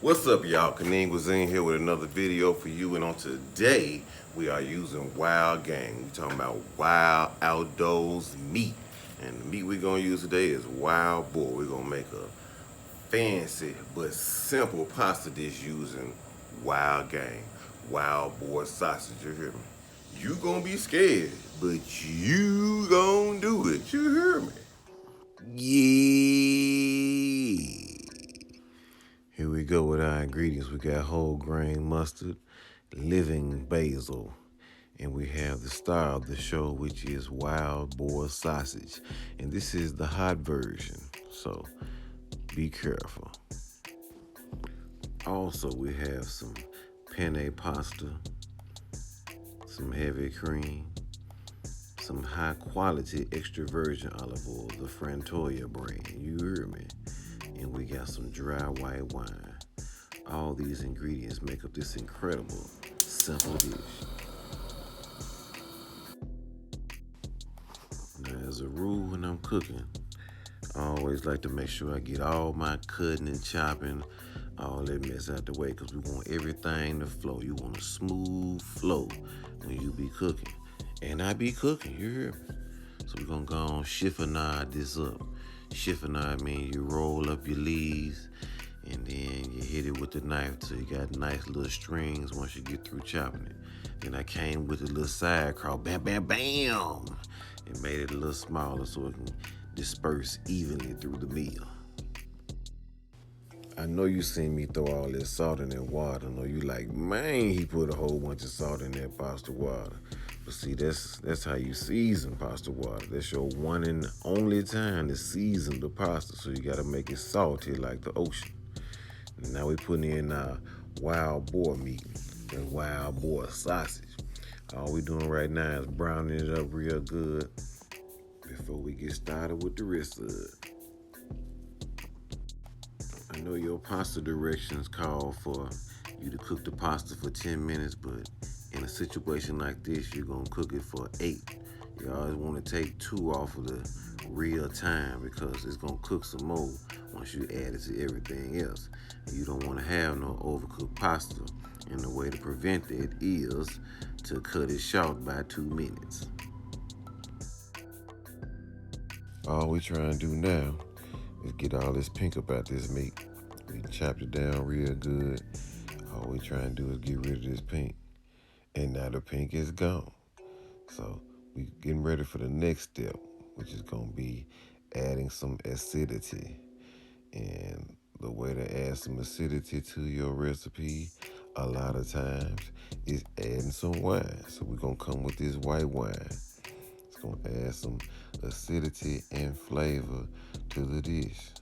What's up, y'all? Kanin Cuisine here with another video for you, and on today we are using wild game. We're talking about wild Outdoze meat, and the meat we're gonna use today is wild boar. We're gonna make a fancy but simple pasta dish using wild game, wild boar sausage. You hear me? You gonna be scared, but you gonna do it. You hear me? Yeah. Here we go with our ingredients. We got whole grain mustard, living basil, and we have the star of the show, which is wild boar sausage. And this is the hot version, so be careful. Also, we have some penne pasta, some heavy cream, some high quality extra virgin olive oil, the Frantoia brand. You hear me? And we got some dry white wine. All these ingredients make up this incredible, simple dish. Now, as a rule, when I'm cooking, I always like to make sure I get all my cutting and chopping, all that mess out the way, because we want everything to flow. You want a smooth flow when you be cooking. And I be cooking, you hear me? So we're going to go on chiffonade this up. Chiffonade means you roll up your leaves and then you hit it with the knife till you got nice little strings once you get through chopping it. Then I came with a little side crawl, bam, bam, bam, and made it a little smaller so it can disperse evenly through the meal. I know you seen me throw all this salt in that water. I know you like, man, he put a whole bunch of salt in that pasta water. But see, that's how you season pasta water. That's your one and only time to season the pasta. So you gotta make it salty like the ocean. And now we putting in wild boar meat and wild boar sausage. All we doing right now is browning it up real good before we get started with the rest of it. I know your pasta directions call for you to cook the pasta for 10 minutes, but in a situation like this, you're gonna cook it for 8. You always wanna take 2 off of the real time because it's gonna cook some more once you add it to everything else. You don't wanna have no overcooked pasta, and the way to prevent that is to cut it short by 2 minutes. All we trying to do now is get all this pink up out this meat. We chopped it down real good. All we trying to do is get rid of this pink. And now the pink is gone. So we getting ready for the next step, which is gonna be adding some acidity. And the way to add some acidity to your recipe a lot of times is adding some wine. So we're gonna come with this white wine. It's gonna add some acidity and flavor to the dish.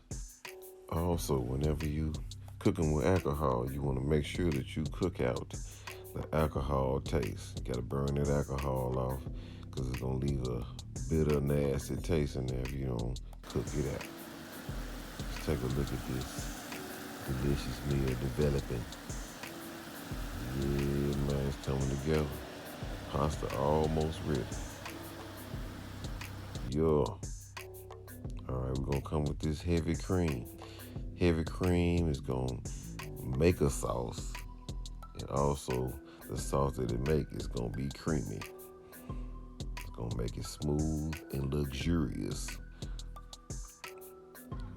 Also, whenever you cooking with alcohol, you want to make sure that you cook out the alcohol taste. You got to burn that alcohol off because it's going to leave a bitter, nasty taste in there if you don't cook it out. Let's take a look at this delicious meal developing. Yeah, man, it's coming together. Pasta almost ready. Yeah. All right, we're going to come with this heavy cream. Heavy cream is going to make a sauce, and also the sauce that it make is going to be creamy. It's going to make it smooth and luxurious.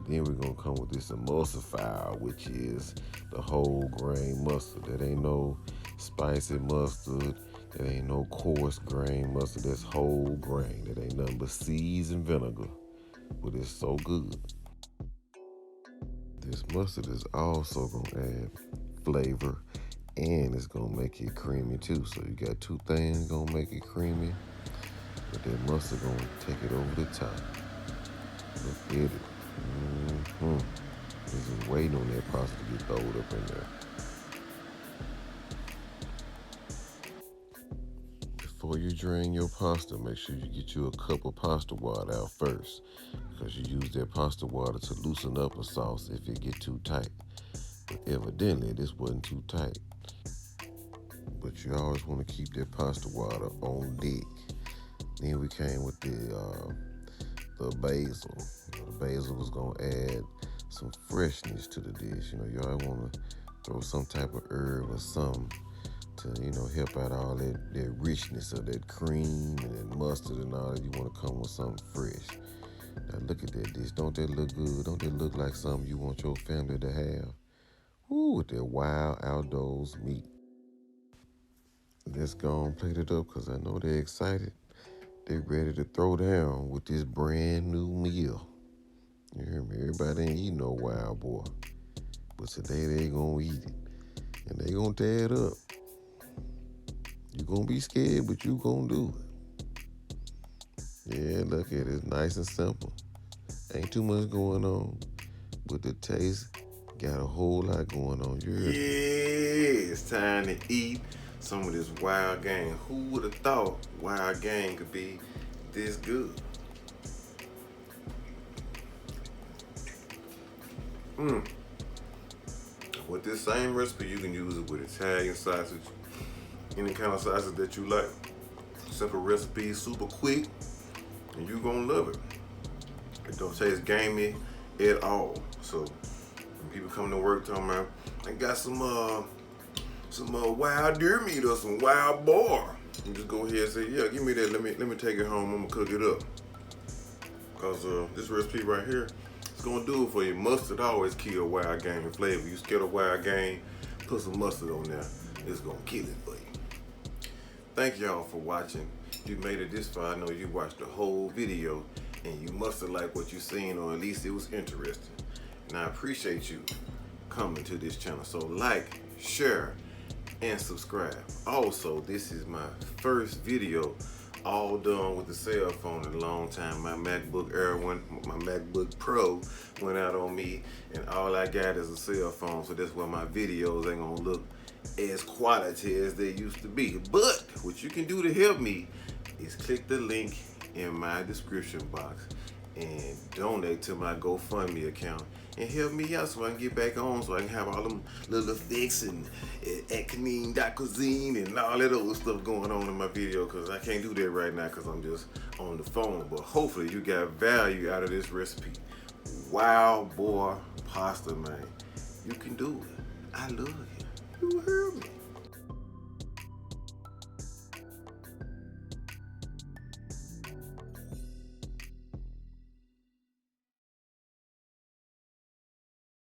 Then we're going to come with this emulsifier, which is the whole grain mustard. That ain't no spicy mustard. That ain't no coarse grain mustard. That's whole grain. That ain't nothing but seeds and vinegar. But it's so good. This mustard is also gonna add flavor and it's gonna make it creamy too. So you got 2 things gonna make it creamy, but that mustard gonna take it over the top. Look at it. It's just waiting on that pasta to get thrown up in there. Before you drain your pasta, make sure you get you a cup of pasta water out first, because you use that pasta water to loosen up a sauce if it get too tight. But evidently this wasn't too tight. But you always want to keep that pasta water on deck. Then we came with the basil. The basil was gonna add some freshness to the dish. You always want to throw some type of herb or something to, help out all that richness of that cream and that mustard and all that. You want to come with something fresh. Now look at that dish. Don't that look good? Don't that look like something you want your family to have? Ooh, with that wild Outdoze meat. Let's go and plate it up because I know they're excited. They're ready to throw down with this brand new meal. You hear me? Everybody ain't eating no Wild Boar. But today they gonna eat it. And they gonna tear it up. You gonna be scared, but you gonna do it. Yeah, look at it. It's nice and simple. Ain't too much going on. But the taste got a whole lot going on. You heard me? Yeah, it's time to eat some of this wild game. Who would have thought wild game could be this good? With this same recipe, you can use it with Italian sausage, any kind of sausage that you like. Simple recipe, super quick, and you're gonna love it. It don't taste gamey at all. So when people come to work talking about, I got some wild deer meat or some wild boar, you just go ahead and say, yeah, give me that. Let me take it home. I'm gonna cook it up. Cause this recipe right here, it's gonna do it for you. Mustard always kill wild game flavor. You scared of wild game, put some mustard on there. It's gonna kill it for you. Thank y'all for watching. If you made it this far, I know you watched the whole video and you must have liked what you seen, or at least it was interesting. And I appreciate you coming to this channel. So like, share, and subscribe. Also, this is my first video all done with the cell phone in a long time. My MacBook Air my MacBook Pro went out on me, and all I got is a cell phone, so that's why my videos ain't gonna look as quality as they used to be. But what you can do to help me is click the link in my description box and donate to my GoFundMe account and help me out so I can get back on, so I can have all them little effects and at Kanin Cuisine and all that other stuff going on in my video, because I can't do that right now because I'm just on the phone. But hopefully you got value out of this recipe. Wild Boar Pasta, man. You can do it. I love it. You heard me.